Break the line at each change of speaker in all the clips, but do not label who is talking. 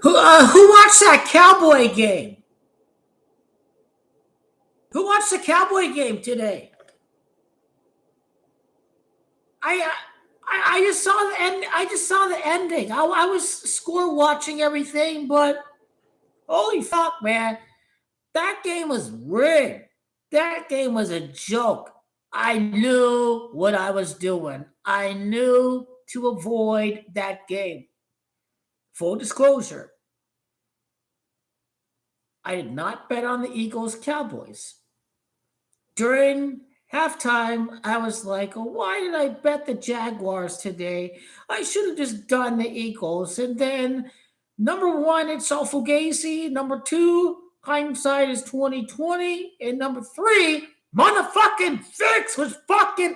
Who watched that Cowboy game? Who watched the Cowboy game today? I uh, I just saw the end. I just saw the ending. I was score watching everything, but holy fuck, man, that game was rigged. That game was a joke. I knew what I was doing. I knew to avoid that game. Full disclosure, I did not bet on the Eagles Cowboys. During halftime, I was like, oh, why did I bet the Jaguars today? I should have just done the Eagles. And then, number one, it's all fugazi. Number two, hindsight is 2020. And number three, motherfucking Fix was fucking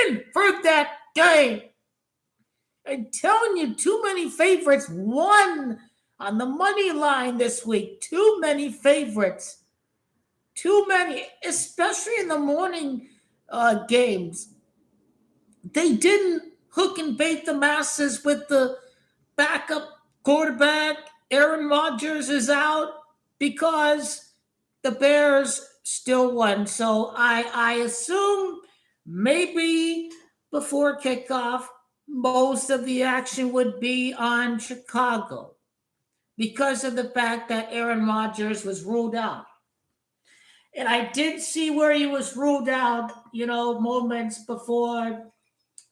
in for that game. I'm telling you, too many favorites won on the money line this week. Too many favorites. Too many, especially in the morning games. They didn't hook and bait the masses with the backup quarterback. Aaron Rodgers is out because the Bears still won. So I assume maybe before kickoff, most of the action would be on Chicago because of the fact that Aaron Rodgers was ruled out. And I did see where he was ruled out, moments before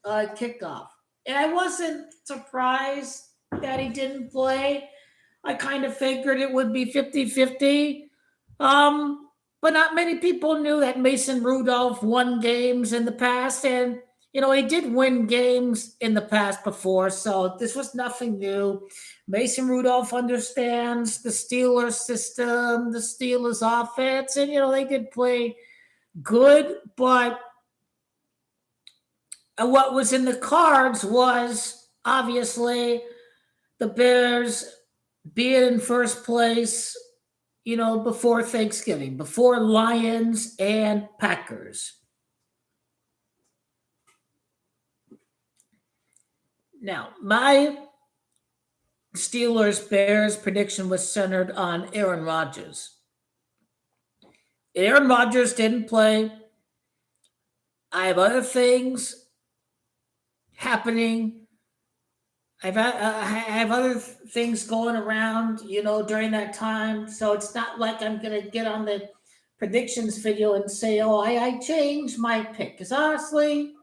kickoff. And I wasn't surprised that he didn't play. I kind of figured it would be 50-50. But not many people knew that Mason Rudolph won games in the past. And, he did win games in the past before. So this was nothing new. Mason Rudolph understands the Steelers system, the Steelers offense. And, they did play good. But what was in the cards was obviously the Bears being in first place, before Thanksgiving, before Lions and Packers. Now, my Steelers Bears prediction was centered on Aaron Rodgers. Aaron Rodgers didn't play. I have other things happening. I have other things going around, during that time. So it's not like I'm going to get on the predictions video and say, oh, I changed my pick. Because honestly,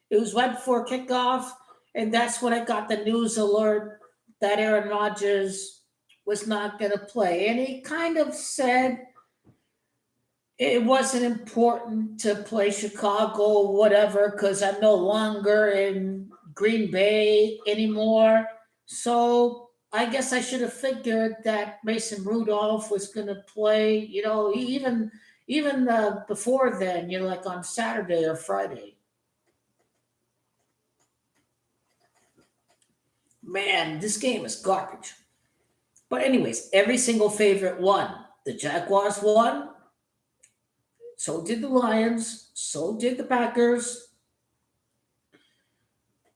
it was right before kickoff. And that's when I got the news alert that Aaron Rodgers was not going to play. And he kind of said it wasn't important to play Chicago or whatever because I'm no longer in Green Bay anymore. So I guess I should have figured that Mason Rudolph was going to play, even before then, like on Saturday or Friday. Man, this game is garbage. But anyways, every single favorite won. The Jaguars won. So did the Lions. So did the Packers.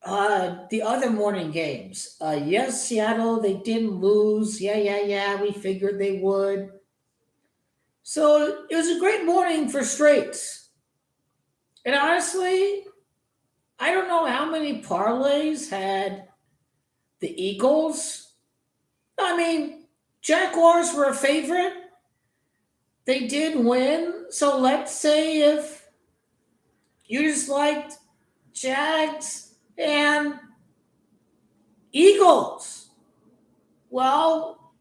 The other morning games. Yes, Seattle, they didn't lose. Yeah. We figured they would. So it was a great morning for straights. And honestly, I don't know how many parlays had the Eagles. I mean, Jaguars were a favorite. They did win. So let's say if you just liked Jags and Eagles, well,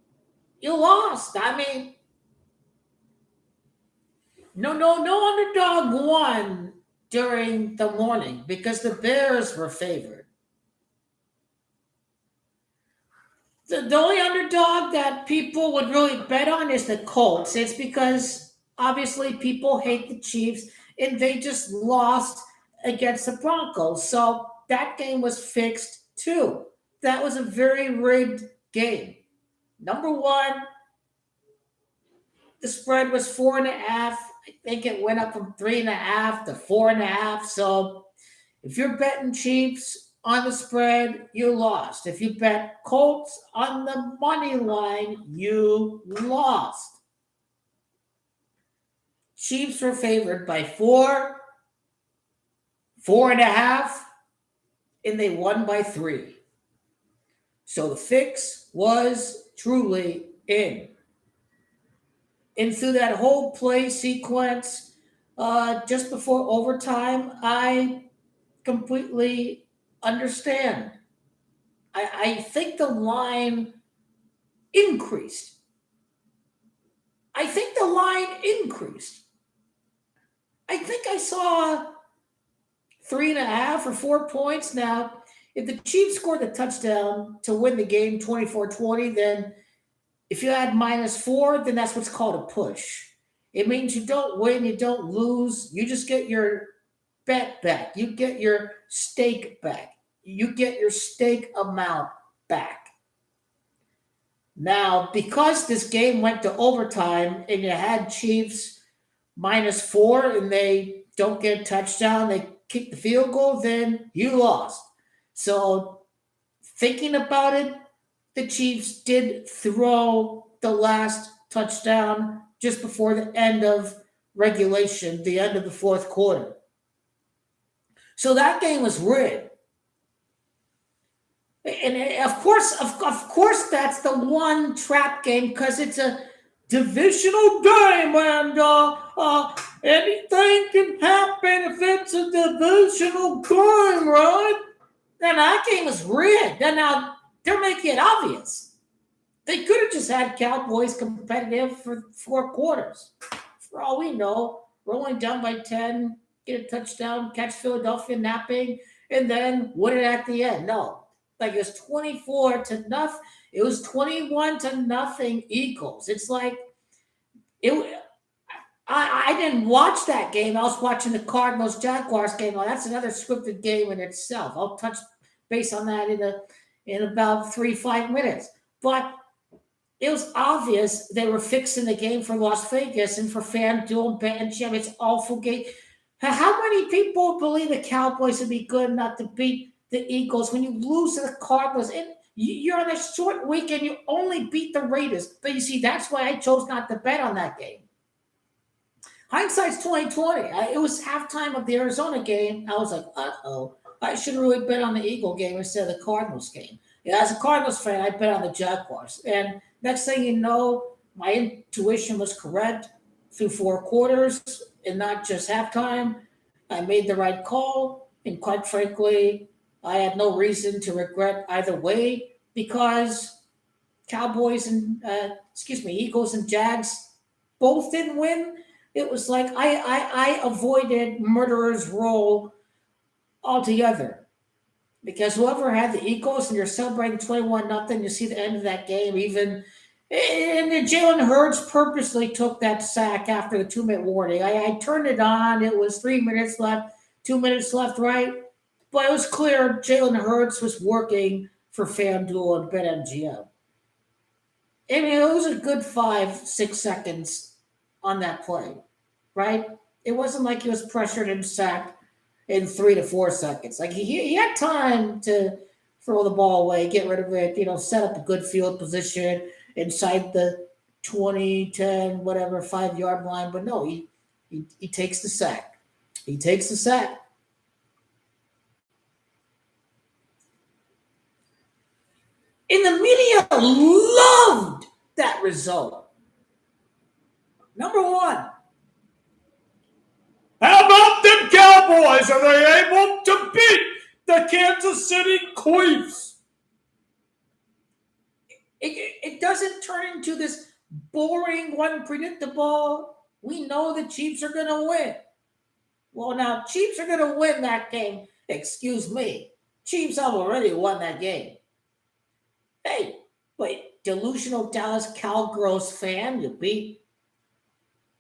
you lost. I mean, no underdog won during the morning because the Bears were favored. The only underdog that people would really bet on is the Colts. It's because obviously people hate the Chiefs and they just lost against the Broncos. So that game was fixed too. That was a very rigged game. Number one, the spread was 4.5. I think it went up from 3.5 to 4.5. So if you're betting Chiefs, on the spread, you lost. If you bet Colts on the money line, you lost. Chiefs were favored by 4, 4.5, and they won by 3. So the fix was truly in. And through that whole play sequence, just before overtime, I completely understand. I think the line increased. I think the line increased. I think I saw 3.5 or 4 points. Now, if the Chiefs scored the touchdown to win the game 24-20, then if you add -4, then that's what's called a push. It means you don't win, you don't lose, you just get your bet back. You get your stake back. You get your stake amount back. Now, because this game went to overtime and you had Chiefs -4 and they don't get a touchdown, they kick the field goal, then you lost. So, thinking about it, the Chiefs did throw the last touchdown just before the end of regulation, the end of the fourth quarter. So that game was rigged. And of course, that's the one trap game because it's a divisional game, and anything can happen if it's a divisional game, right? And that game was rigged. And now they're making it obvious. They could have just had Cowboys competitive for 4 quarters. For all we know, we're only down by 10, get a touchdown, catch Philadelphia napping, and then win it at the end. No. Like it was 24-0. It was 21-0 Eagles. It's like it. I didn't watch that game. I was watching the Cardinals Jaguars game. Oh, that's another scripted game in itself. I'll touch base on that in about 3-5 minutes. But it was obvious they were fixing the game for Las Vegas and for FanDuel and BetMGM. It's awful game. How many people believe the Cowboys would be good enough to beat the Eagles when you lose to the Cardinals? And you're on a short weekend. You only beat the Raiders. But you see, that's why I chose not to bet on that game. Hindsight's 2020. It was halftime of the Arizona game. I was like, uh-oh. I should really bet on the Eagle game instead of the Cardinals game. Yeah, as a Cardinals fan, I bet on the Jaguars. And next thing you know, my intuition was correct through 4 quarters and not just halftime. I made the right call. And quite frankly, I had no reason to regret either way because Eagles and Jags both didn't win. It was like I avoided murderer's row altogether. Because whoever had the Eagles and you're celebrating 21-0, you see the end of that game, even and Jalen Hurts purposely took that sack after the 2-minute warning. I turned it on, it was 3 minutes left, 2 minutes left, right? But it was clear Jalen Hurts was working for FanDuel and BetMGM. I mean, it was a good 5-6 seconds on that play, right? It wasn't like he was pressured and sacked in 3 to 4 seconds. Like he had time to throw the ball away, get rid of it, set up a good field position inside the 20, 10, whatever, 5-yard line. But no, he takes the sack. He takes the sack. And the media loved that result. Number one, how about them Cowboys? Are they able to beat the Kansas City Chiefs? It doesn't turn into this boring, unpredictable. We know the Chiefs are going to win. Well, now, Chiefs are going to win that game. Excuse me. Chiefs have already won that game. Hey, wait, delusional Dallas Cowgirls fan, you beat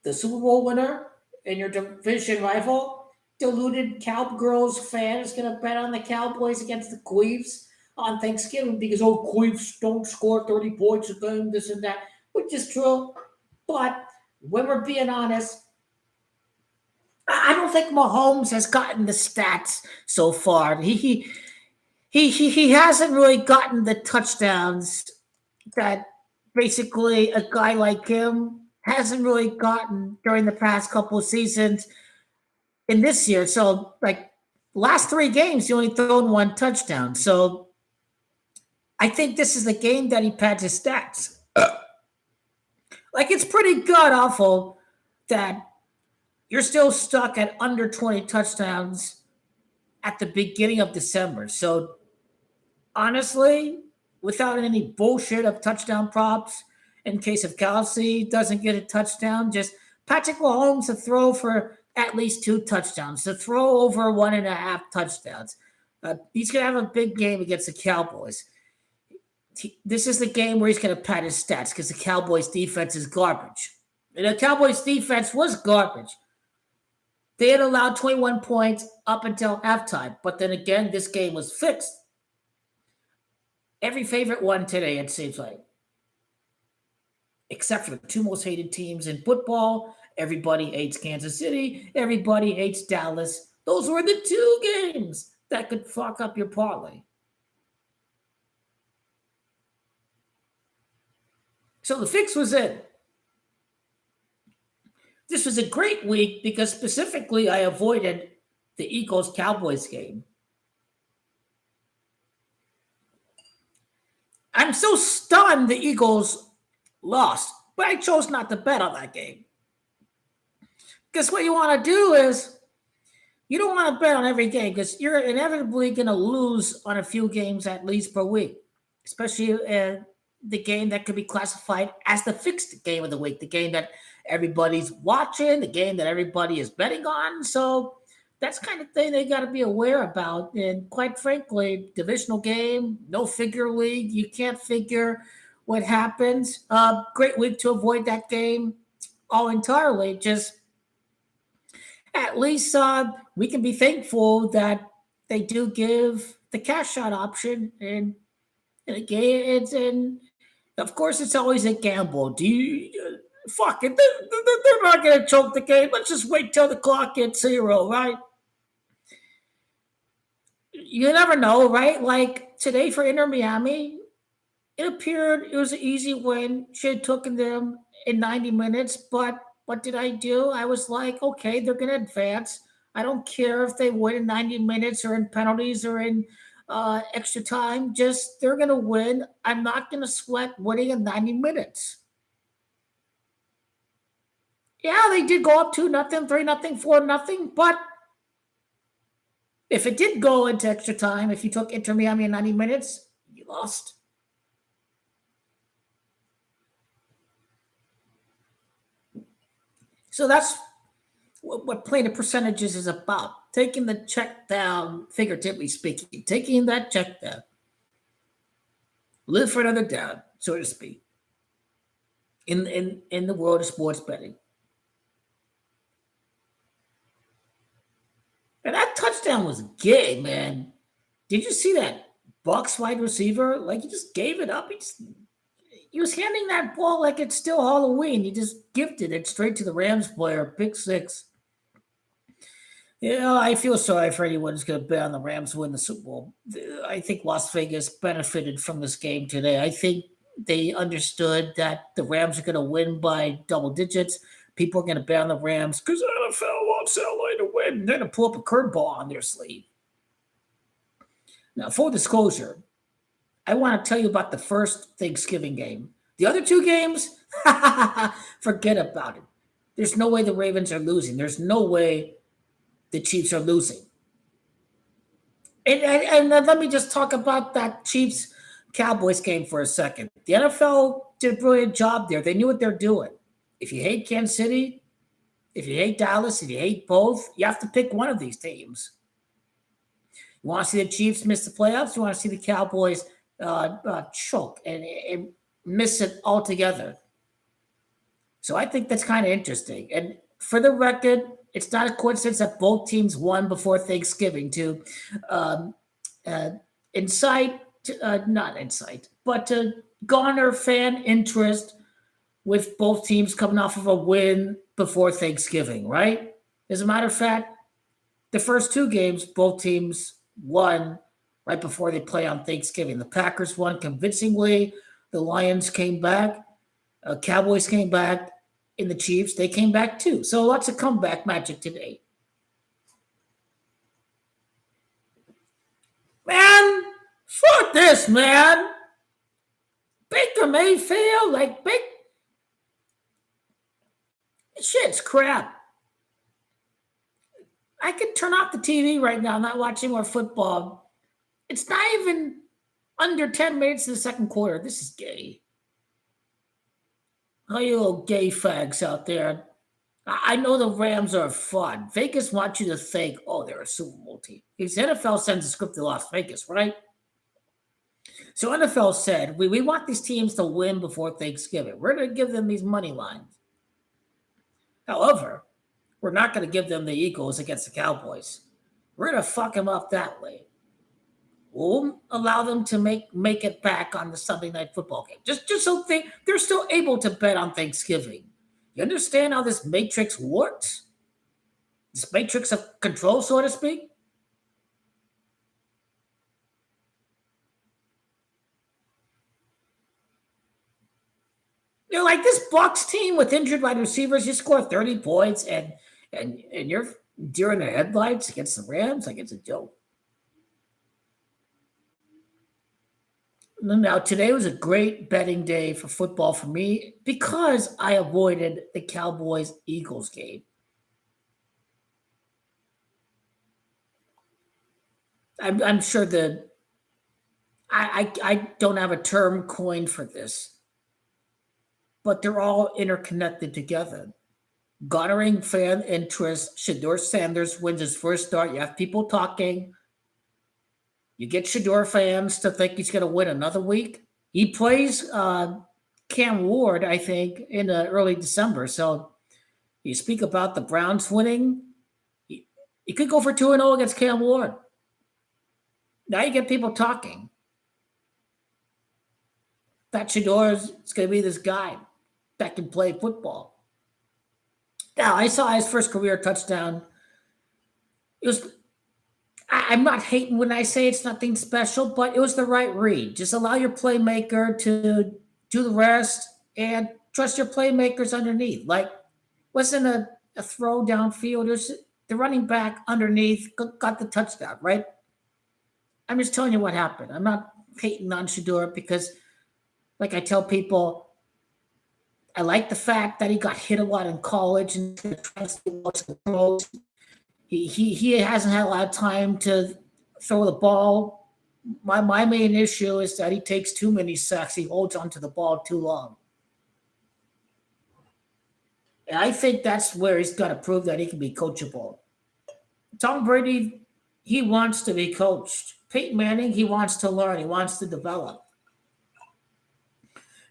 the Super Bowl winner and your division rival? Deluded Cowgirls fan is going to bet on the Cowboys against the Chiefs on Thanksgiving because, Chiefs don't score 30 points a game, this and that, which is true. But when we're being honest, I don't think Mahomes has gotten the stats so far. he hasn't really gotten the touchdowns that basically a guy like him hasn't really gotten during the past couple of seasons in this year. So, like, last three games, he only thrown one touchdown. So, I think this is the game that he pads his stats. Like, it's pretty god awful that you're still stuck at under 20 touchdowns at the beginning of December. So, honestly, without any bullshit of touchdown props, in case of Kelsey doesn't get a touchdown, just Patrick Mahomes to throw for at least two touchdowns, to throw over 1.5 touchdowns. He's going to have a big game against the Cowboys. This is the game where he's going to pad his stats because the Cowboys defense is garbage. And the Cowboys defense was garbage. They had allowed 21 points up until halftime. But then again, this game was fixed. Every favorite won today, it seems like. Except for the two most hated teams in football. Everybody hates Kansas City. Everybody hates Dallas. Those were the two games that could fuck up your parlay. So the fix was in. This was a great week because specifically I avoided the Eagles-Cowboys game. I'm so stunned the Eagles lost, but I chose not to bet on that game. Because what you want to do is, you don't want to bet on every game because you're inevitably going to lose on a few games at least per week, especially the game that could be classified as the fixed game of the week, the game that everybody's watching, the game that everybody is betting on. So that's kind of thing they got to be aware about. And quite frankly, divisional game, no figure league, you can't figure what happens. Great week to avoid that game all entirely. Just at least we can be thankful that they do give the cash shot option. And again, of course, it's always a gamble. Do you fuck it? They're not going to choke the game. Let's just wait till the clock hits 0, right? You never know, right? Like today for Inter Miami, it appeared it was an easy win. Should have taken them in 90 minutes, but what did I do? I was like, okay, they're going to advance. I don't care if they win in 90 minutes or in penalties or in extra time. Just they're going to win. I'm not going to sweat winning in 90 minutes. Yeah, they did go up 2-0, 3-0, 4-0, but if it did go into extra time, if you took Inter Miami in 90 minutes, you lost. So that's what playing the percentages is about. Taking the check down, figuratively speaking, taking that check down. Live for another down, so to speak, in the world of sports betting. And that touchdown was gay, man. Did you see that Bucks wide receiver? Like, he just gave it up. He was handing that ball like it's still Halloween. He just gifted it straight to the Rams player, pick 6. You know, I feel sorry for anyone who's going to bet on the Rams win the Super Bowl. I think Las Vegas benefited from this game today. I think they understood that the Rams are going to win by double digits. People are going to bet on the Rams because the NFL wants LA to win. They're going to pull up a curveball on their sleeve. Now, full disclosure, I want to tell you about the first Thanksgiving game. The other two games, forget about it. There's no way the Ravens are losing. There's no way the Chiefs are losing. And let me just talk about that Chiefs-Cowboys game for a second. The NFL did a brilliant job there. They knew what they're doing. If you hate Kansas City, if you hate Dallas, if you hate both, you have to pick one of these teams. You want to see the Chiefs miss the playoffs? You want to see the Cowboys choke and miss it altogether? So I think that's kind of interesting. And for the record, it's not a coincidence that both teams won before Thanksgiving to garner fan interest with both teams coming off of a win before Thanksgiving, right? As a matter of fact, the first two games, both teams won right before they play on Thanksgiving. The Packers won convincingly. The Lions came back. Cowboys came back. In the Chiefs, they came back too. So lots of comeback magic today. Man, fuck this, man. Baker Mayfield, like big shit's crap. I could turn off the TV right now. I'm not watching more football. It's not even under 10 minutes in the second quarter. This is gay. All you little gay fags out there. I know the Rams are fun. Vegas wants you to think, oh, they're a Super Bowl team. Because NFL sends a script to Las Vegas, right? So NFL said, we want these teams to win before Thanksgiving. We're going to give them these money lines. However, we're not going to give them the Eagles against the Cowboys. We're going to fuck them up that way. We'll allow them to make it back on the Sunday night football game. Just so they're still able to bet on Thanksgiving. You understand how this matrix works? This matrix of control, so to speak? You're like this Bucks team with injured wide receivers. You score 30 points and you're deer in the headlights against the Rams. Like it's a joke. Now today was a great betting day for football for me because I avoided the Cowboys Eagles game. I'm sure I don't have a term coined for this, but they're all interconnected together. Garnering fan interest. Shador Sanders wins his first start. You have people talking. You get Shador fans to think he's going to win another week. He plays Cam Ward, I think, in early December. So you speak about the Browns winning. You could go for 2-0 against Cam Ward. Now you get people talking. That Shador is going to be this guy that can play football. Now, I saw his first career touchdown. It was. I'm not hating when I say it's nothing special, but it was the right read. Just allow your playmaker to do the rest and trust your playmakers underneath. Like, wasn't a throw downfield. It was the running back underneath got the touchdown, right? I'm just telling you what happened. I'm not hating on Shador because, like I tell people, I like the fact that he got hit a lot in college and the pros. He hasn't had a lot of time to throw the ball. My main issue is that he takes too many sacks. He holds onto the ball too long. And I think that's where he's got to prove that he can be coachable. Tom Brady, he wants to be coached. Peyton Manning, he wants to learn. He wants to develop.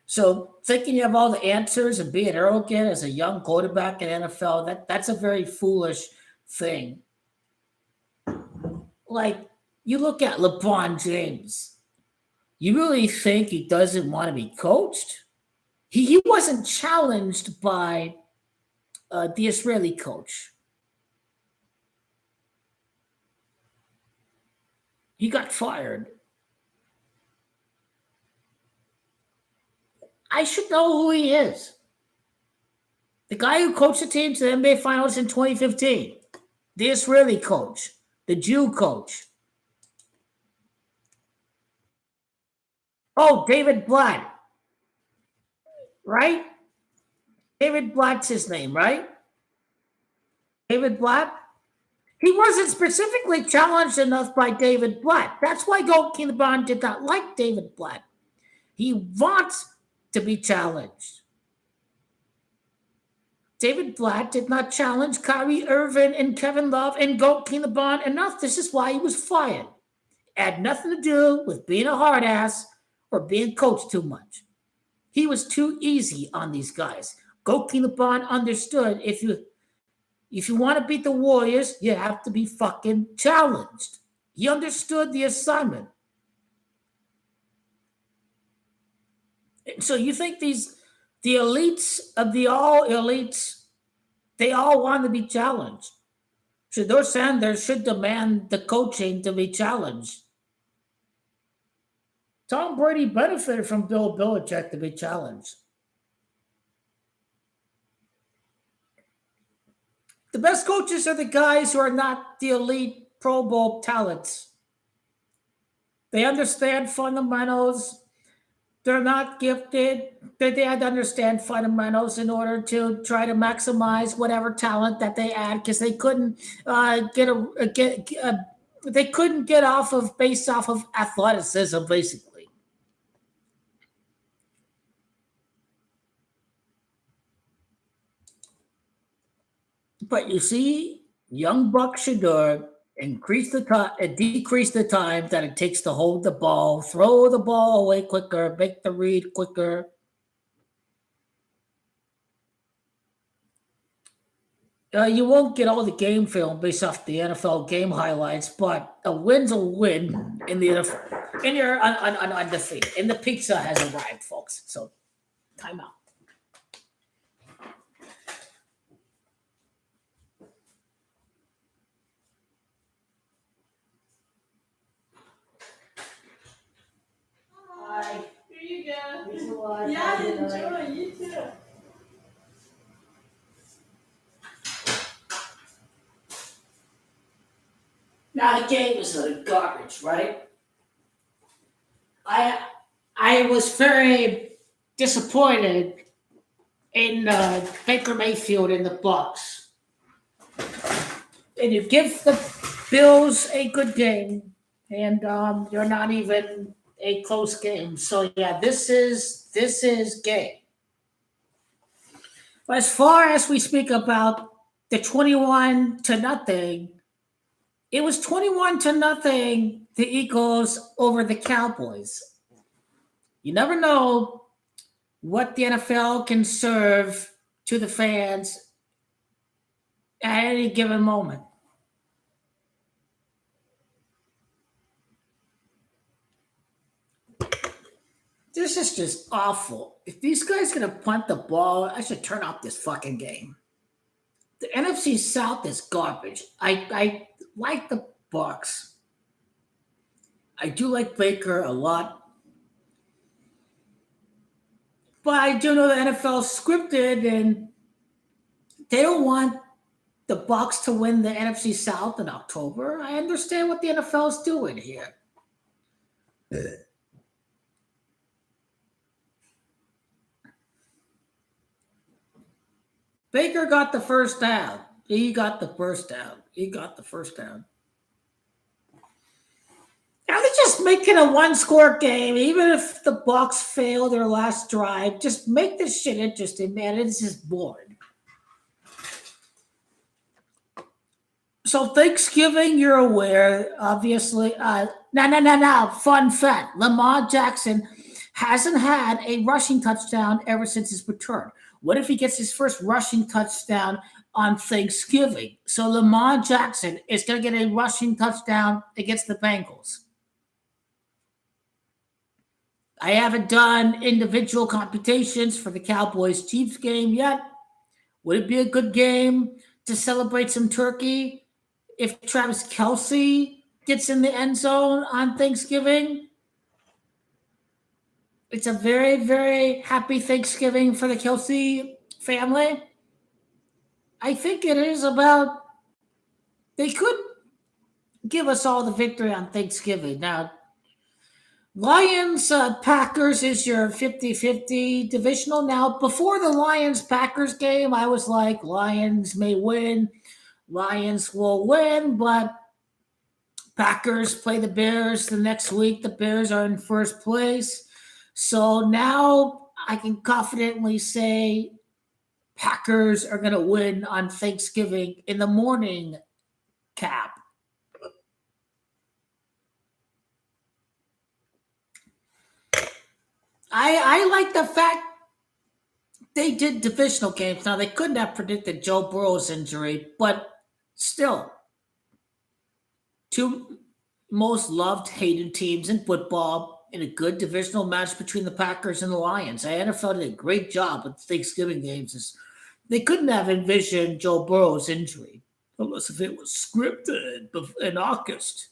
So thinking you have all the answers and being arrogant as a young quarterback in NFL, that's a very foolish thing. Like, you look at LeBron James. You really think he doesn't want to be coached? He wasn't challenged by the Israeli coach. He got fired. I should know who he is. The guy who coached the team to the NBA Finals in 2015. The Israeli coach. The Jew coach. Oh, David Blatt. Right? David Blatt's his name, right? David Blatt? He wasn't specifically challenged enough by David Blatt. That's why Gold Bond did not like David Blatt. He wants to be challenged. David Blatt did not challenge Kyrie Irving and Kevin Love and Gold Bond enough. This is why he was fired. It had nothing to do with being a hard ass or being coached too much. He was too easy on these guys. Gold Bond understood if you want to beat the Warriors, you have to be fucking challenged. He understood the assignment. So you think the elites of the all elites, they all want to be challenged. Shador Sanders should demand the coaching to be challenged. Tom Brady benefited from Bill Belichick to be challenged. The best coaches are the guys who are not the elite Pro Bowl talents. They understand fundamentals. They're not gifted. They had to understand fundamentals in order to try to maximize whatever talent that they had because they couldn't they couldn't get off of based off of athleticism basically. But you see, young Buck Shador decrease the time that it takes to hold the ball, throw the ball away quicker, make the read quicker. You won't get all the game film based off the NFL game highlights, but a win's a win in the NFL. And you're undefeated. And the pizza has arrived, folks. So, time out. Hi.
Here you go.
Thanks a lot.
Yeah, enjoy. You too.
Now the game is garbage, right? I I was very disappointed in Baker Mayfield in the Bucks. And you give the Bills a good game, and you're not even a close game. So yeah, this is game. But as far as we speak about the 21 to nothing, it was 21 to nothing the Eagles over the Cowboys. You never know what the NFL can serve to the fans at any given moment. This is just awful. If these guys gonna punt the ball, I should turn off this fucking game. The NFC South is garbage. I like the Bucks. I do like Baker a lot, but I do know the NFL is scripted, and they don't want the Bucks to win the NFC South in October. I understand what the NFL is doing here. Baker got the first down. He got the first down. He got the first down. Now they're just making a one-score game, even if the Bucks fail their last drive. Just make this shit interesting, man. It's just boring. So Thanksgiving, you're aware, obviously. No. Fun fact: Lamar Jackson hasn't had a rushing touchdown ever since his return. What if he gets his first rushing touchdown on Thanksgiving? So Lamar Jackson is going to get a rushing touchdown against the Bengals. I haven't done individual computations for the Cowboys Chiefs game yet. Would it be a good game to celebrate some turkey if Travis Kelce gets in the end zone on Thanksgiving? It's a very, very happy Thanksgiving for the Kelce family. I think it is about, they could give us all the victory on Thanksgiving. Now, Lions Packers is your 50-50 divisional. Now, before the Lions Packers game, I was like, Lions may win. Lions will win, but Packers play the Bears the next week. The Bears are in first place. So now I can confidently say Packers are going to win on Thanksgiving in the morning, Cap. I like the fact they did divisional games. Now, they couldn't have predicted Joe Burrow's injury, but still, two most loved, hated teams in football in a good divisional match between the Packers and the Lions. The NFL did a great job with Thanksgiving games. They couldn't have envisioned Joe Burrow's injury unless if it was scripted in August.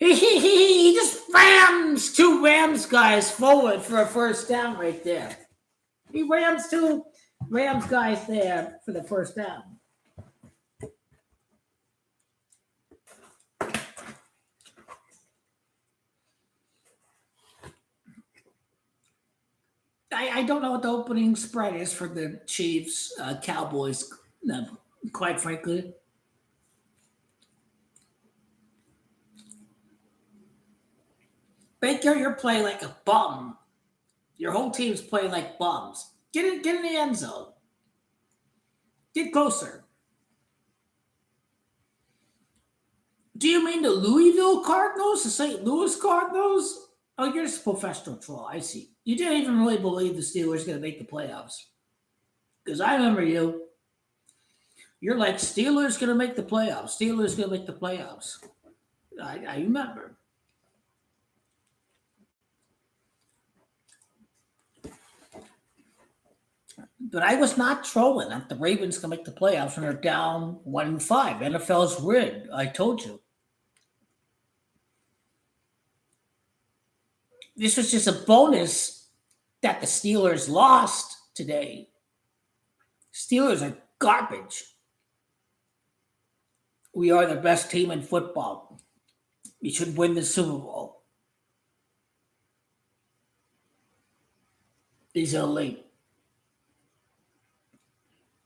He just rams two Rams guys forward for a first down right there. He rams two Rams guys there for the first down. I don't know what the opening spread is for the Chiefs Cowboys. Quite frankly, Baker, you're playing like a bum. Your whole team's playing like bums. Get in the end zone. Get closer. Do you mean the Louisville Cardinals, the St. Louis Cardinals? Oh, you're just a professional troll. I see. You didn't even really believe the Steelers going to make the playoffs. Because I remember you. You're like, Steelers going to make the playoffs. Steelers going to make the playoffs. I remember. But I was not trolling that the Ravens can make the playoffs when they're down 1-5. NFL's rigged. I told you. This was just a bonus that the Steelers lost today. Steelers are garbage. We are the best team in football. We should win the Super Bowl. He's elite.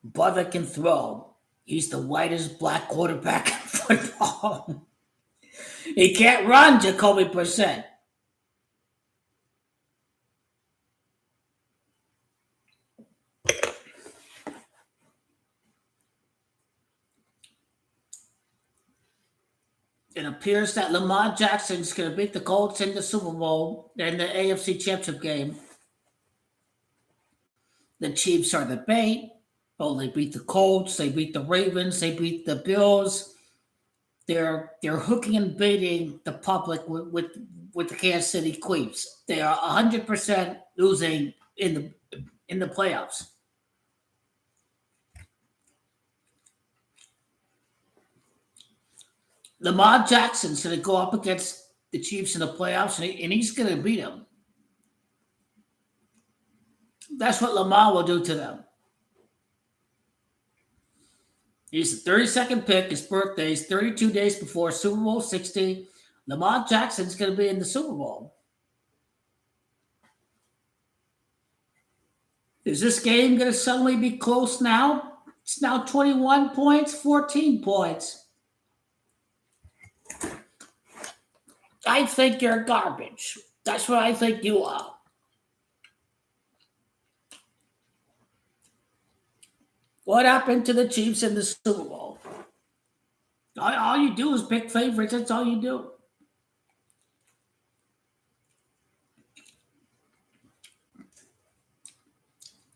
Brother can throw. He's the whitest black quarterback in football. He can't run, Jacoby Brissett. It appears that Lamar Jackson's going to beat the Colts in the Super Bowl and the AFC Championship game. The Chiefs are the bait. Oh, they beat the Colts. They beat the Ravens. They beat the Bills. They're hooking and baiting the public with the Kansas City Chiefs. They are 100% losing in the playoffs. Lamar Jackson's going to go up against the Chiefs in the playoffs, and he's going to beat them. That's what Lamar will do to them. He's the 32nd pick. His birthday is 32 days before Super Bowl 60. Lamar Jackson's going to be in the Super Bowl. Is this game going to suddenly be close now? It's now 21 points, 14 points. I think you're garbage. That's what I think you are. What happened to the Chiefs in the Super Bowl? All you do is pick favorites. That's all you do.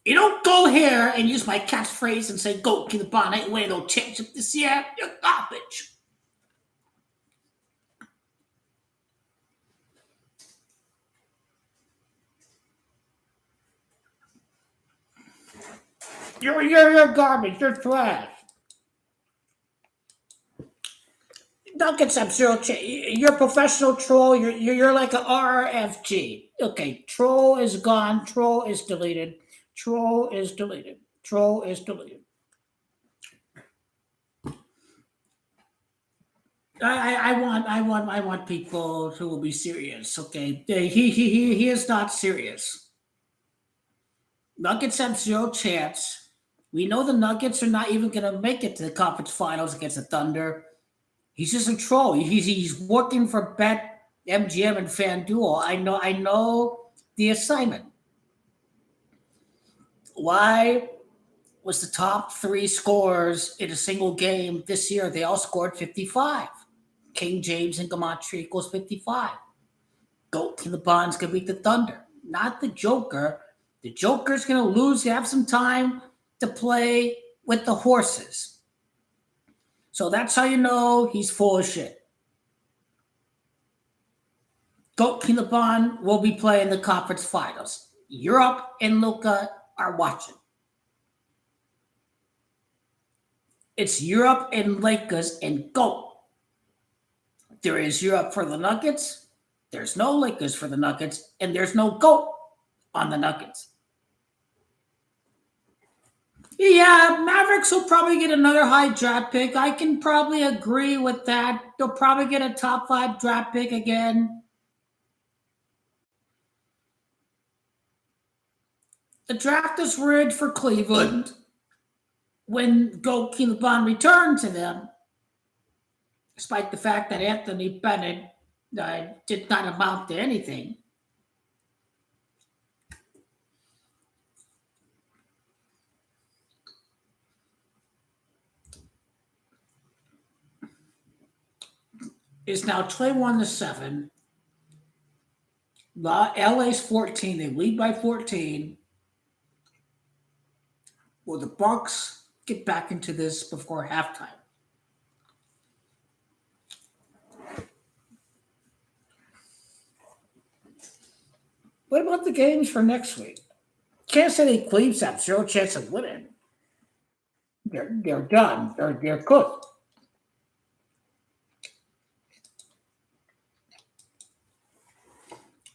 You don't go here and use my catchphrase and say, go to the barn. I ain't winning no championship this year. You're garbage. You're garbage. You're trash. Don't get some zero. You're a professional troll. You're like an RFG. Okay, troll is gone. Troll is deleted. Troll is deleted. Troll is deleted. I want people who will be serious. Okay, he is not serious. Nuggets have zero chance. We know the Nuggets are not even going to make it to the conference finals against the Thunder. He's just a troll. He's working for Bet MGM and FanDuel. I know the assignment. Why was the top three scorers in a single game this year? They all scored 55. King James and Gematria equals 55. Go to the Bonds can beat the Thunder, not the Joker. The Joker's going to lose. You have some time to play with the horses. So that's how you know he's full of shit. Goat Kinabon will be playing the conference finals. Europe and Luka are watching. It's Europe and Lakers and Goat. There is Europe for the Nuggets. There's no Lakers for the Nuggets, and there's no GOAT on the Nuggets. Yeah, Mavericks will probably get another high draft pick. I can probably agree with that. They'll probably get a top 5 draft pick again. The draft is rigged for Cleveland when GOAT Keelan returned to them, despite the fact that Anthony Bennett did not amount to anything. It's now 21-7. LA's 14. They lead by 14. Will the Bucks get back into this before halftime? What about the games for next week? Kansas City Chiefs have zero chance of winning. They're done. They're cooked.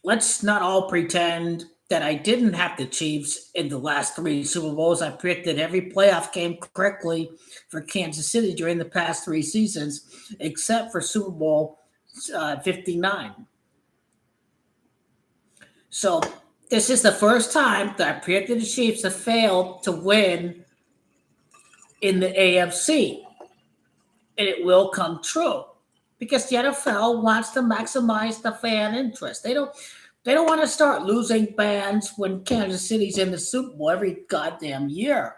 Let's not all pretend that I didn't have the Chiefs in the last 3 Super Bowls. I predicted every playoff game correctly for Kansas City during the past 3 seasons, except for Super Bowl 59. So this is the first time that I predicted the Chiefs to fail to win in the AFC. And it will come true because the NFL wants to maximize the fan interest. They don't want to start losing fans when Kansas City's in the Super Bowl every goddamn year.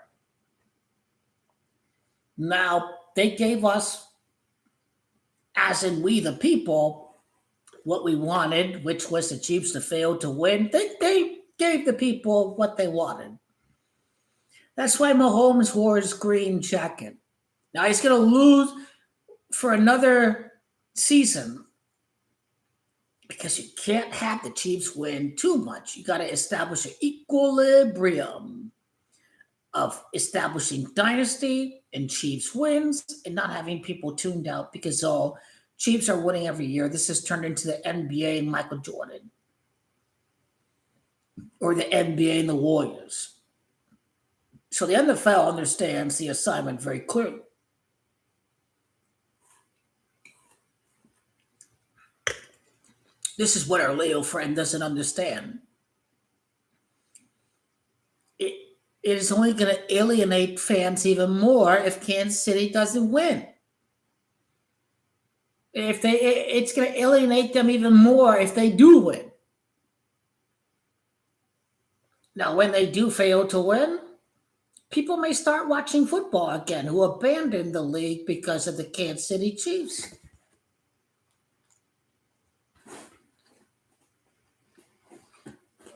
Now, they gave us, as in we the people, what we wanted, which was the Chiefs to fail to win. They gave the people what they wanted. That's why Mahomes wore his green jacket. Now he's going to lose for another season because you can't have the Chiefs win too much. You got to establish an equilibrium of establishing dynasty and Chiefs wins and not having people tuned out because Chiefs are winning every year. This has turned into the NBA and Michael Jordan or the NBA and the Warriors. So the NFL understands the assignment very clearly. This is what our Leo friend doesn't understand. It is only going to alienate fans even more if Kansas City doesn't win. It's going to alienate them even more if they do win. Now, when they do fail to win, people may start watching football again who abandoned the league because of the Kansas City Chiefs.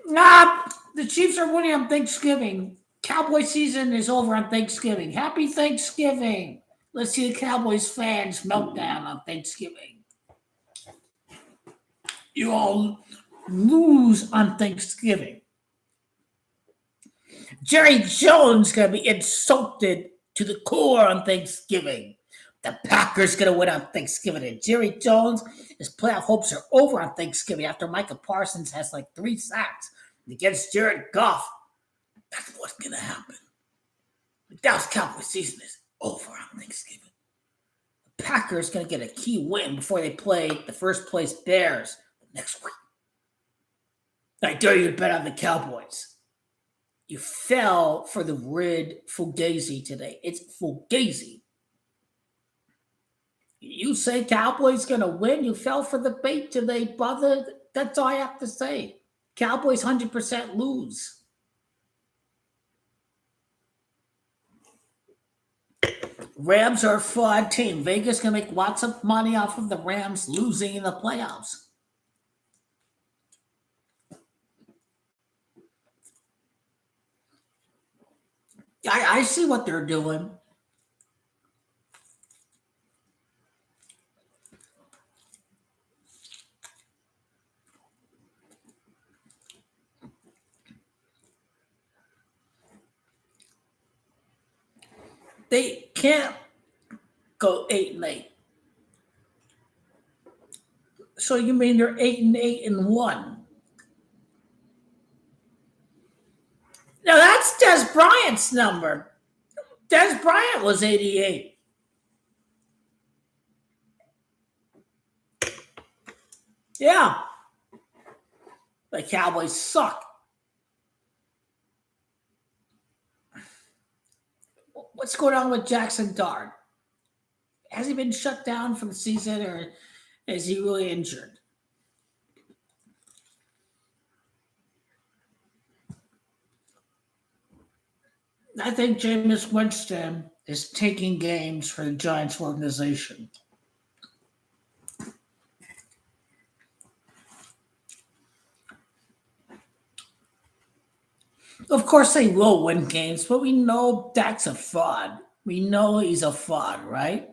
Nah, the Chiefs are winning on Thanksgiving. Cowboy season is over on Thanksgiving. Happy Thanksgiving. Let's see the Cowboys fans meltdown on Thanksgiving. You all lose on Thanksgiving. Jerry Jones going to be insulted to the core on Thanksgiving. The Packers going to win on Thanksgiving. And Jerry Jones, his playoff hopes are over on Thanksgiving after Micah Parsons has like 3 sacks against Jared Goff. That's what's going to happen. The Dallas Cowboys season is over on Thanksgiving. The Packers going to get a key win before they play the first place Bears next week. I dare you to bet on the Cowboys. You fell for the red Fugazi today. It's Fugazi. You say Cowboys going to win. You fell for the bait today, brother. That's all I have to say. Cowboys 100% lose. Rams are a fraud team. Vegas can make lots of money off of the Rams losing in the playoffs. I see what they're doing. They can't go 8-8. So you mean they're 8-8-1? Now that's Des Bryant's number. Des Bryant was 88. Yeah, the Cowboys suck. What's going on with Jackson Dart? Has he been shut down for the season, or is he really injured? I think Jameis Winston is taking games for the Giants organization. Of course, they will win games, but we know Dak's a fraud. We know he's a fraud, right?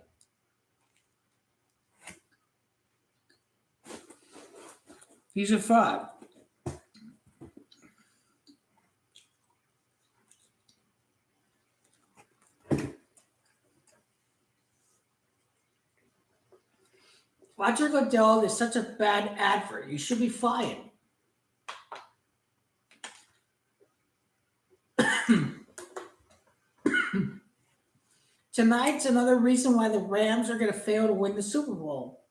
He's a fraud. Roger Goodell is such a bad advert. You should be fired. Tonight's another reason why the Rams are going to fail to win the Super Bowl.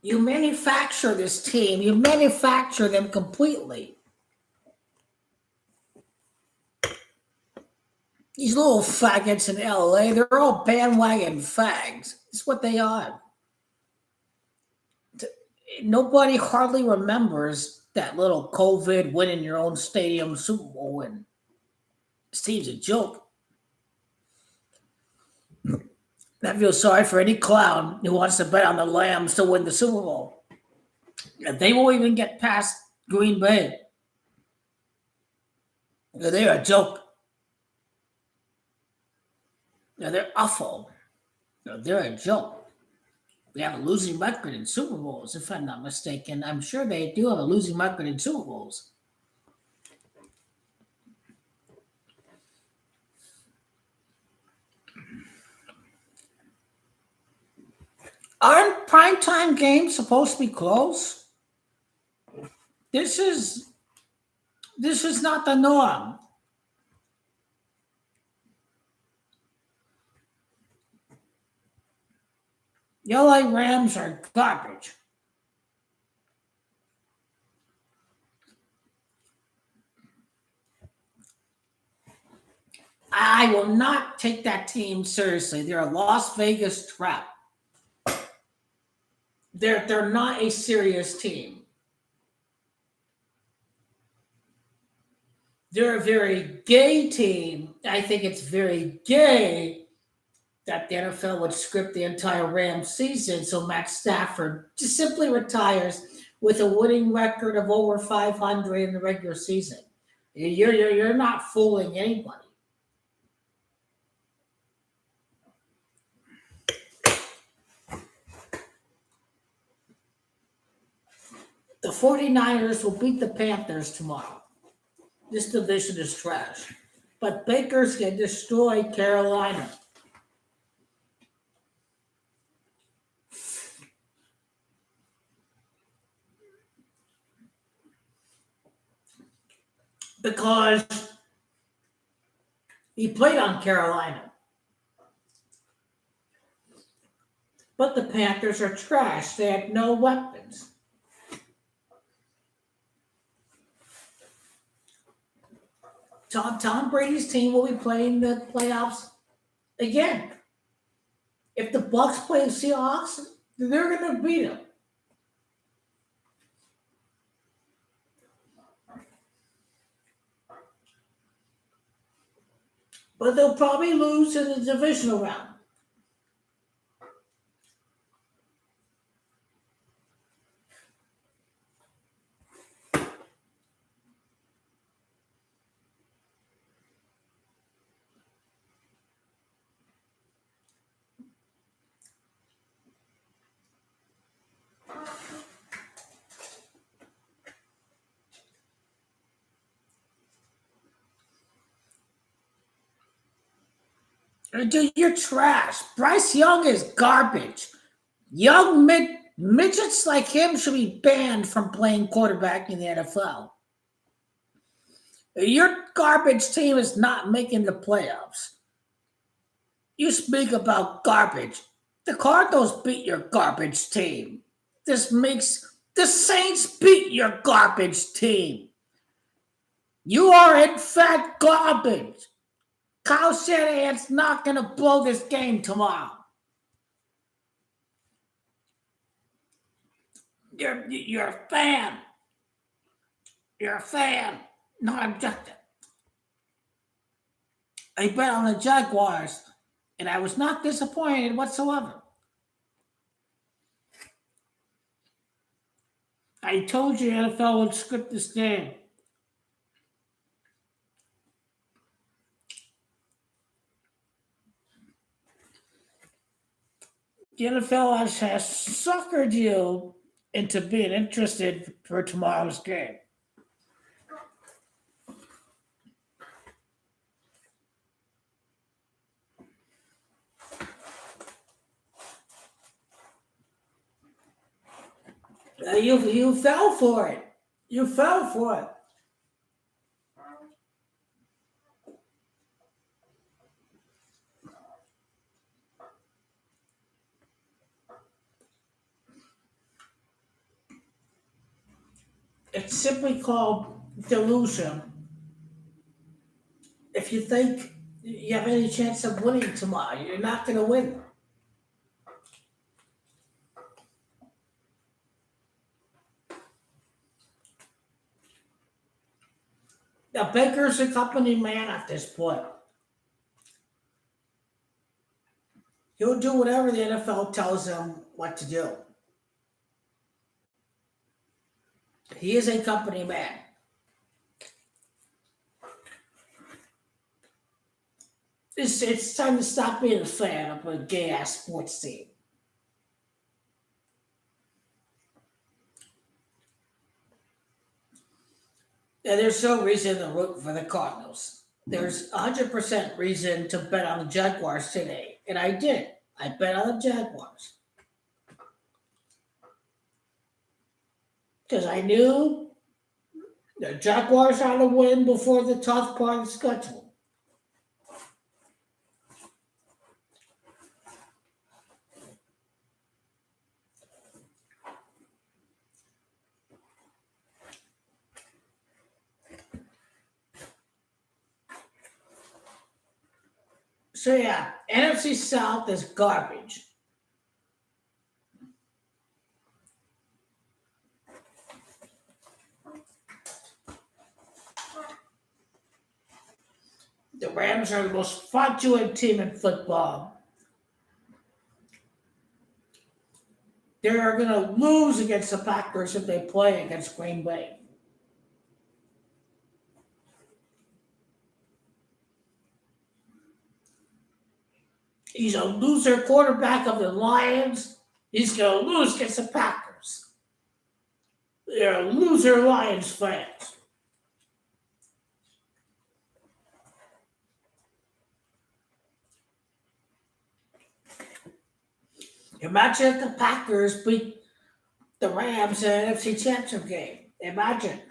You manufacture this team, you manufacture them completely. These little faggots in LA, they're all bandwagon fags. It's what they are. Nobody hardly remembers that little COVID winning your own stadium Super Bowl win. This team's a joke. I feel sorry for any clown who wants to bet on the Lambs to win the Super Bowl. They won't even get past Green Bay. They're a joke. They're awful. They're a joke. We have a losing record in Super Bowls, if I'm not mistaken. I'm sure they do have a losing record in Super Bowls. Aren't primetime games supposed to be close? This is not the norm. The LA Rams are garbage. I will not take that team seriously. They're a Las Vegas trap. They're not a serious team. They're a very gay team. I think it's very gay that the NFL would script the entire Rams season so Matt Stafford just simply retires with a winning record of over 500 in the regular season. You're not fooling anybody. The 49ers will beat the Panthers tomorrow. This division is trash. But Baker's can destroy Carolina. Because he played on Carolina. But the Panthers are trash. They have no weapons. Tom Brady's team will be playing the playoffs again. If the Bucks play the Seahawks, they're going to beat them. But they'll probably lose in the divisional round. Dude, you're trash. Bryce Young is garbage. Young midgets like him should be banned from playing quarterback in the NFL. Your garbage team is not making the playoffs. You speak about garbage. The Cardinals beat your garbage team. This makes the Saints beat your garbage team. You are in fact garbage. Kyle Shanahan's not going to blow this game tomorrow. You're a fan. You're a fan, not objective. I bet on the Jaguars, and I was not disappointed whatsoever. I told you the NFL would script this game. The NFL has suckered you into being interested for tomorrow's game. You fell for it. You fell for it. It's simply called delusion. If you think you have any chance of winning tomorrow, you're not going to win. Now, Baker's a company man at this point. He'll do whatever the NFL tells him what to do. He is a company man. It's time to stop being a fan of a gay ass sports team. And there's no reason to root for the Cardinals. There's 100% reason to bet on the Jaguars today. And I did. I bet on the Jaguars. Because I knew the Jaguars had to win before the tough part of the schedule. So yeah, NFC South is garbage. The Rams are the most fluctuating team in football. They're going to lose against the Packers if they play against Green Bay. He's a loser quarterback of the Lions. He's going to lose against the Packers. They're loser Lions fans. Imagine if the Packers beat the Rams in an NFC Championship game. Imagine.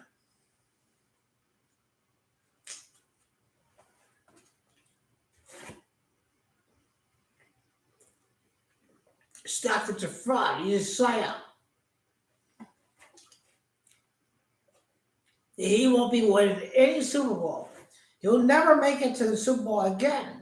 Stafford's a fraud. He's a psyop. He won't be winning any Super Bowl. He'll never make it to the Super Bowl again.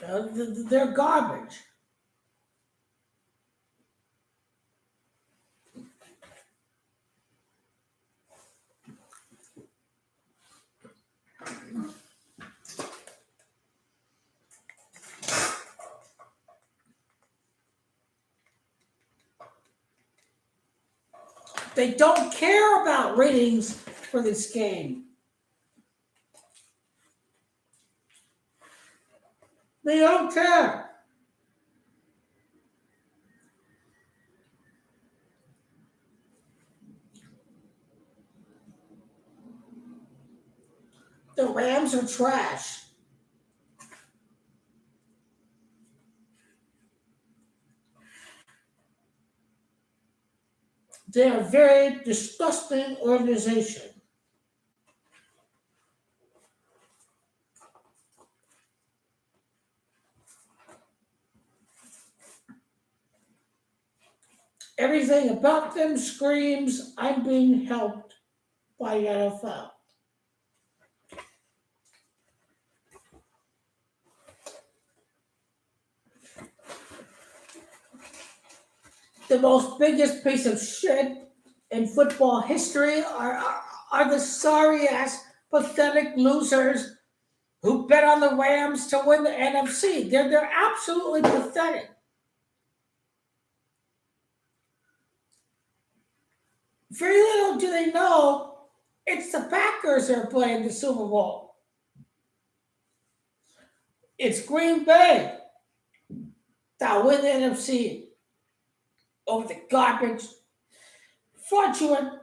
They're garbage. They don't care about ratings for this game. They don't care. The Rams are trash. They're a very disgusting organization. Everything about them screams, I'm being helped by the NFL. The most biggest piece of shit in football history are the sorry ass, pathetic losers who bet on the Rams to win the NFC. They're absolutely pathetic. Very little do they know it's the Packers that are playing the Super Bowl. It's Green Bay that win the NFC over the garbage, fraudulent,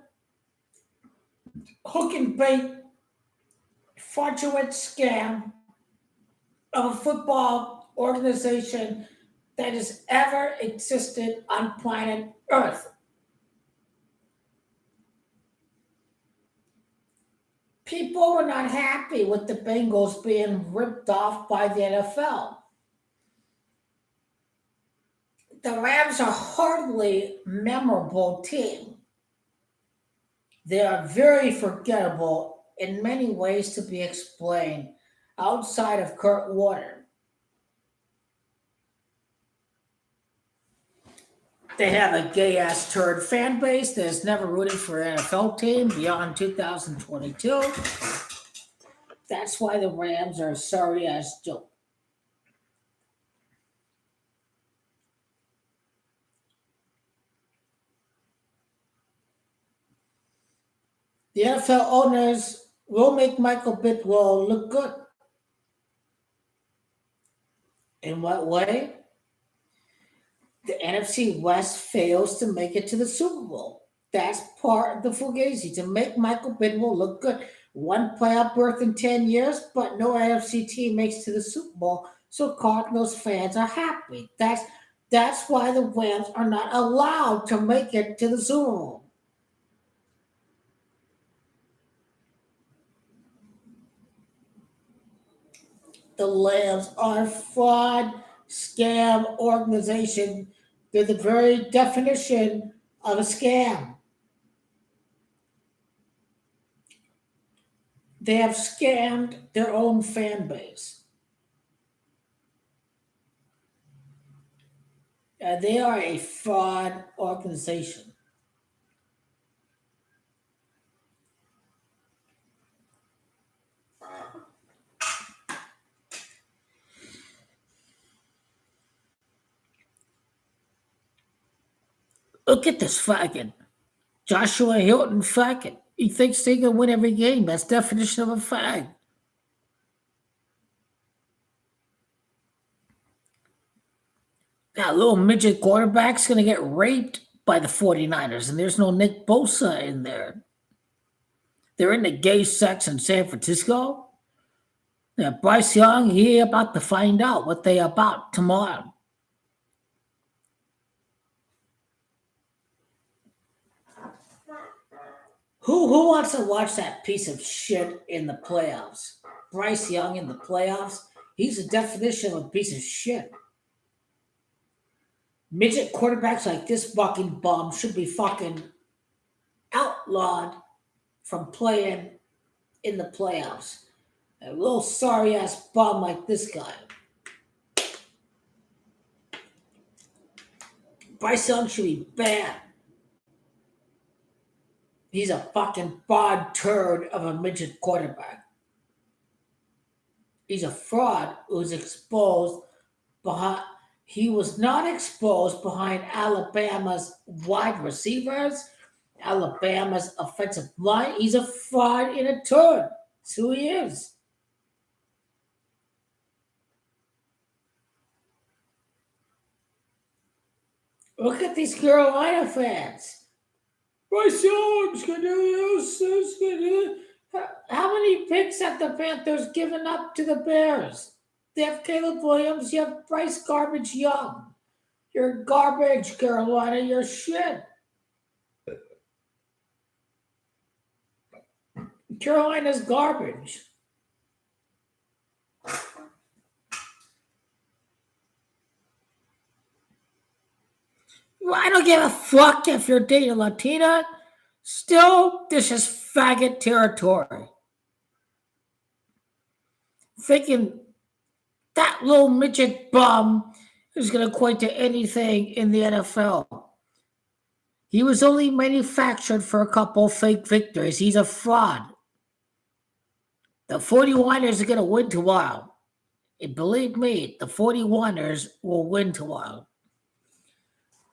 hook and bait, fraudulent scam of a football organization that has ever existed on planet Earth. People were not happy with the Bengals being ripped off by the NFL. The Rams are hardly a memorable team. They are very forgettable in many ways to be explained outside of Kurt Warner. They have a gay ass turd fan base that has never rooted for an NFL team beyond 2022. That's why the Rams are a sorry ass joke. The NFL owners will make Michael Bidwell look good. In what way? The NFC West fails to make it to the Super Bowl. That's part of the fugazi to make Michael Bidwell look good. One playoff berth in 10 years, but no NFC team makes it to the Super Bowl, so Cardinals fans are happy. That's why the Rams are not allowed to make it to the Super Bowl. The Lambs are a fraud, scam organization. They're the very definition of a scam. They have scammed their own fan base. They are a fraud organization. Look at this faggot. Joshua Hilton faggot. He thinks they can win every game. That's definition of a fag. That little midget quarterback's going to get raped by the 49ers, and there's no Nick Bosa in there. They're in the gay sex in San Francisco. Yeah, Bryce Young, he about to find out what they about tomorrow. Who wants to watch that piece of shit in the playoffs? Bryce Young in the playoffs? He's the definition of a piece of shit. Midget quarterbacks like this fucking bum should be fucking outlawed from playing in the playoffs. A little sorry ass bum like this guy. Bryce Young should be banned. He's a fucking fraud turd of a midget quarterback. He's a fraud who's exposed behind. He was not exposed behind Alabama's wide receivers, Alabama's offensive line. He's a fraud in a turd. That's who he is. Look at these Carolina fans. Bryce Young's gonna do this, gonna do that. How many picks have the Panthers given up to the Bears? They have Caleb Williams. You have Bryce Garbage Young. You're garbage, Carolina. You're shit. Carolina's garbage. Well, I don't give a fuck if you're dating Latina. Still, this is faggot territory. Thinking that little midget bum is going to equate to anything in the NFL. He was only manufactured for a couple fake victories. He's a fraud. The 41ers are going to win tomorrow. And believe me, the 41ers will win tomorrow.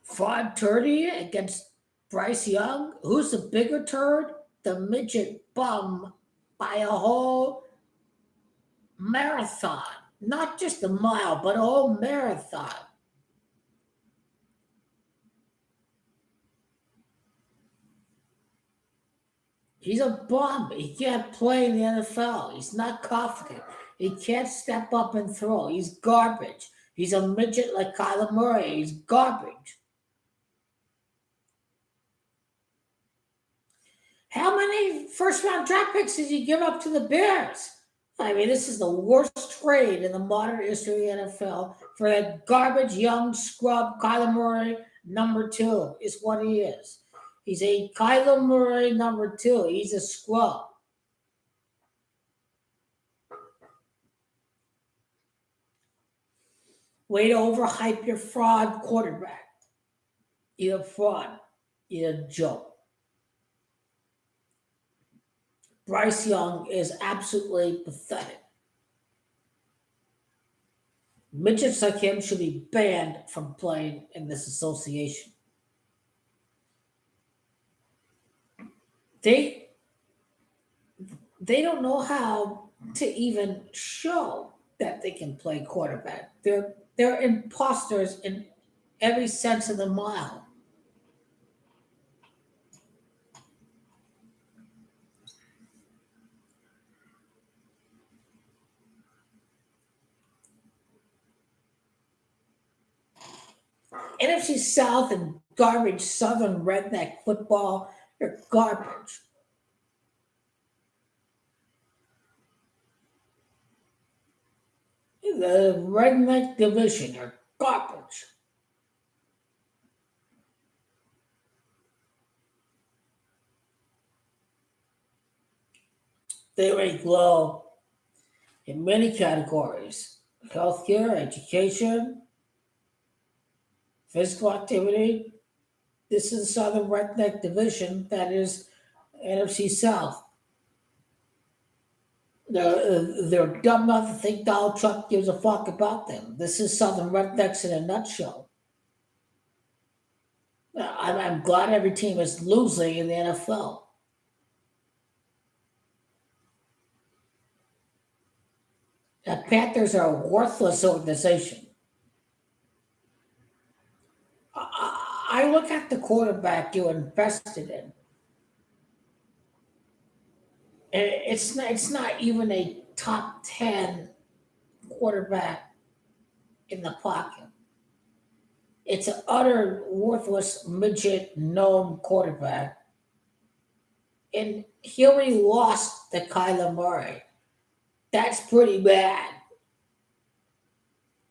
Fraud Turdy against Bryce Young. Who's the bigger turd? The midget bum by a whole marathon. Not just a mile, but a whole marathon. He's a bum. He can't play in the NFL. He's not confident. He can't step up and throw. He's garbage. He's a midget like Kyler Murray. He's garbage. How many first-round draft picks did you give up to the Bears? I mean, this is the worst trade in the modern history of the NFL for that garbage young scrub Kyler Murray, number 2, is what he is. He's a Kyler Murray number 2. He's a scrub. Way to overhype your fraud quarterback. You're a fraud. You're a joke. Bryce Young is absolutely pathetic. Midgets like him should be banned from playing in this association. They don't know how to even show that they can play quarterback. They're imposters in every sense of the mile. NFC South and garbage Southern redneck football, they're garbage. The redneck division are garbage. They rank low in many categories: healthcare, education, physical activity. This is the Southern Redneck Division, that is NFC South. They're dumb enough to think Donald Trump gives a fuck about them. This is Southern Rednecks in a nutshell. I'm glad every team is losing in the NFL. The Panthers are a worthless organization. I look at the quarterback you invested in. It's not even a top 10 quarterback in the pocket. It's an utter worthless midget gnome quarterback. And he already lost to Kyler Murray. That's pretty bad.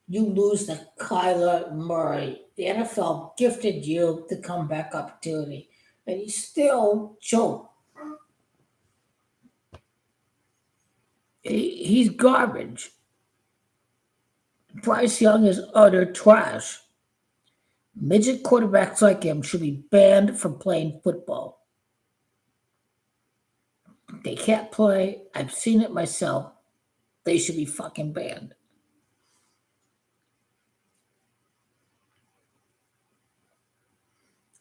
You lose to Kyler Murray. The NFL gifted you the comeback opportunity, and you still choke. He's garbage. Bryce Young is utter trash. Midget quarterbacks like him should be banned from playing football. They can't play. I've seen it myself. They should be fucking banned.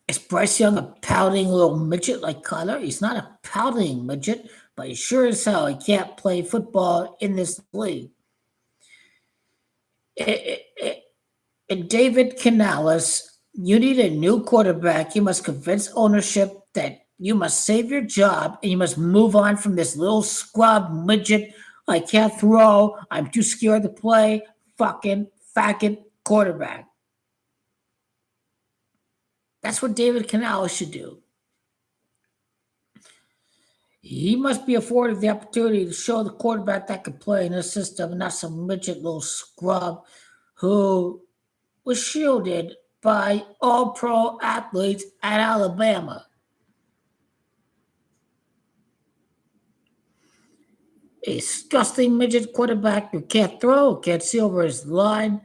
Is Bryce Young a pouting little midget like Kyler? He's not a pouting midget, but he sure as hell he can't play football in this league. And David Canales, you need a new quarterback. You must convince ownership that You must save your job and you must move on from this little scrub midget. I can't throw. I'm too scared to play. Fucking faggot quarterback. That's what David Canales should do. He must be afforded the opportunity to show the quarterback that can play in this system, and not some midget little scrub who was shielded by all pro athletes at Alabama. A disgusting midget quarterback who can't throw, can't see over his line.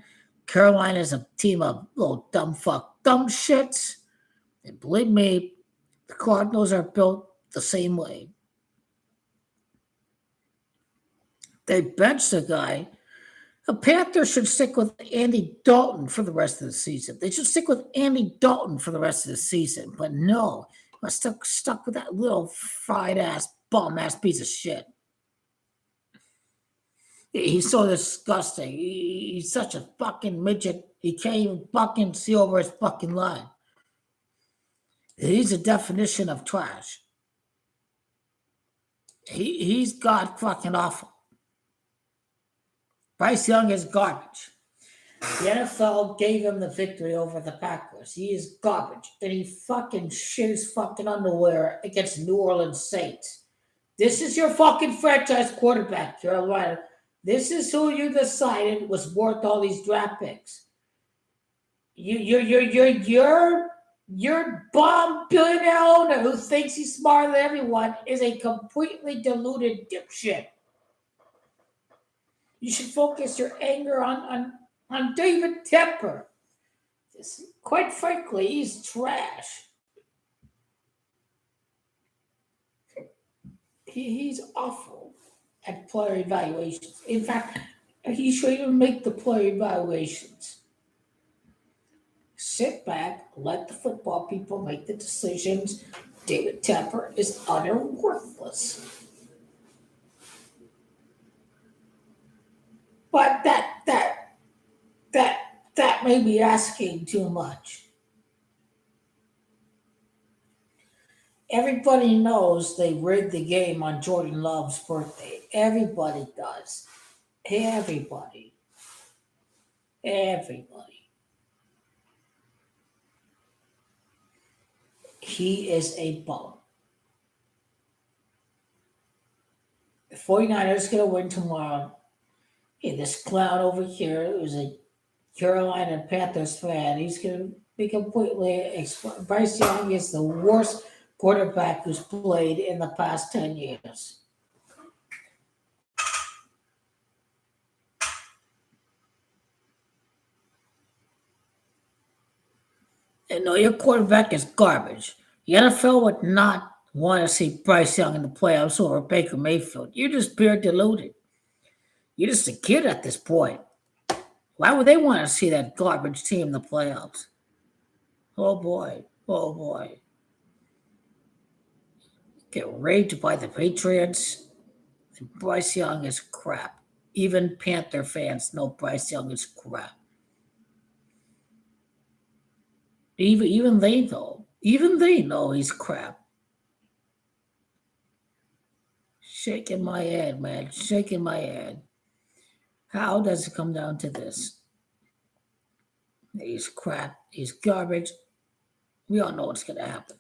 Carolina's a team of little dumb fuck dumb shits. And believe me, the Cardinals are built the same way. They benched the guy. The Panthers should stick with Andy Dalton for the rest of the season. They should stick with Andy Dalton for the rest of the season. But no, I'm stuck with that little fried ass, bum ass piece of shit. He's so disgusting. He's such a fucking midget. He can't even fucking see over his fucking line. He's a definition of trash. He's god fucking awful. Bryce Young is garbage. The NFL gave him the victory over the Packers. He is garbage. And he fucking shit his fucking underwear against New Orleans Saints. This is your fucking franchise quarterback, Carolina. This is who you decided was worth all these draft picks. Your bum billionaire owner who thinks he's smarter than everyone is a completely deluded dipshit. You should focus your anger on David Tepper. Quite frankly, he's trash. He's awful at player evaluations. In fact, he should even make the player evaluations. Sit back, let the football people make the decisions. David Tepper is utter worthless. But that may be asking too much. Everybody knows they rigged the game on Jordan Love's birthday. Everybody does. Everybody. He is a bum. The 49ers going to win tomorrow. Hey, this clown over here who's a Carolina Panthers fan, he's going to be completely. Bryce Young is the worst quarterback who's played in the past 10 years. And no, your quarterback is garbage. The NFL would not want to see Bryce Young in the playoffs over Baker Mayfield. You're just pure deluded. You're just a kid at this point. Why would they want to see that garbage team in the playoffs? Oh boy. Get raped by the Patriots. And Bryce Young is crap. Even Panther fans know Bryce Young is crap. Even they know. Even they know he's crap. Shaking my head, man. Shaking my head. How does it come down to this? He's crap. He's garbage. We all know what's going to happen.